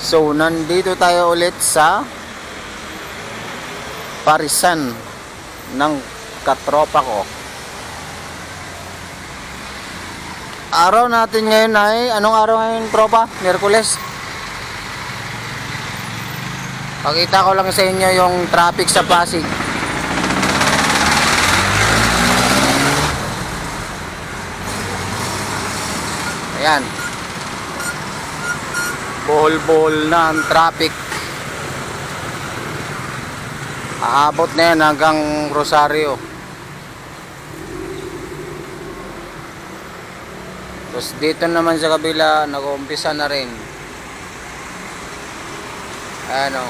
So, nandito tayo ulit sa Parisan ng katropa ko. Araw natin ngayon ay, anong araw ngayon, tropa? Miyerkules. Pakita ko lang sa inyo yung traffic sa Pasig. Ayan. Bohol-bohol na ang traffic. Aabot na yan hanggang Rosario. Tapos dito naman sa kabila, nag-uumpisa na rin. Ayan o.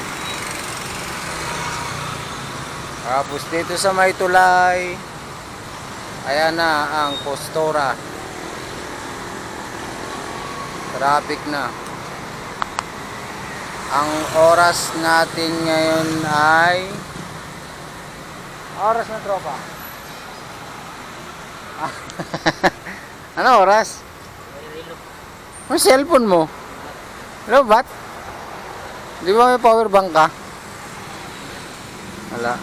Tapos dito sa may tulay, ayan na ang Postora. Traffic na. Ang oras natin ngayon ay oras na, tropa. Ano oras? Ang cellphone mo? Hello, bat? Di ba may power bank ka? Wala.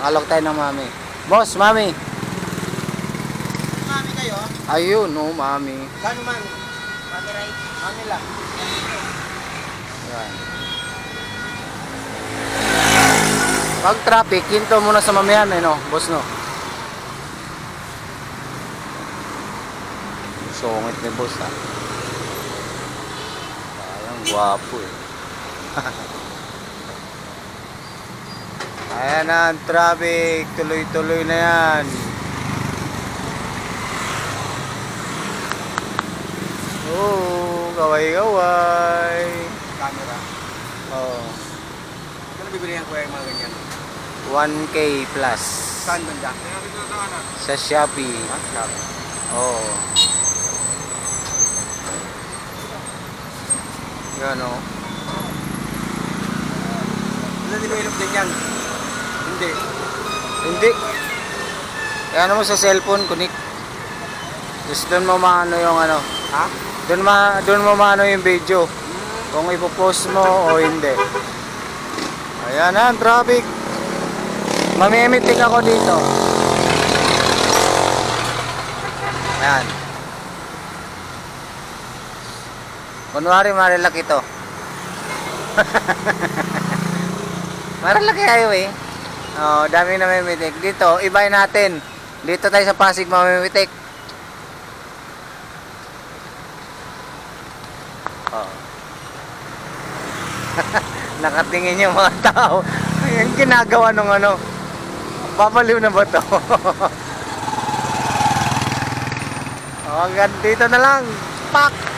Alok tayo ng mami. Boss, mami. Mami kayo? Ayun, no, mami. Kano mami? Mami right? Mami lang. Yan. Pag traffic, hinto muna sa mamihan, no, boss, no. Sungit ni boss, ha. Ayang guwapo, eh. Ayan na ang traffic, tuloy-tuloy na yan. Oh, gaway-gaway. Camera. Oh, Ano bibilihan ko yung mga ganyan? 1K plus. Saan banda? Sa Shopee. Ha? Shop. Oh. Yan, oh. Ano develop din yan? Hindi. Hindi. Kaya ano mo sa cellphone, kunik. Tapos doon mo maano yung ano. Ha? Doon mo maano yung video. Kung ipopost mo o hindi. Ayan na, traffic. Mamimitik ako dito. Ayan. Kunwari marilaki to. Marilaki highway. Oh, dami na mamimitik. Dito, ibahin natin. Dito tayo sa Pasig mamimitik. Oh. Nakatingin yung mga tao. Yung ginagawa nung ano. Babaliw na ba to? Oh, hanggang dito na lang. Pak!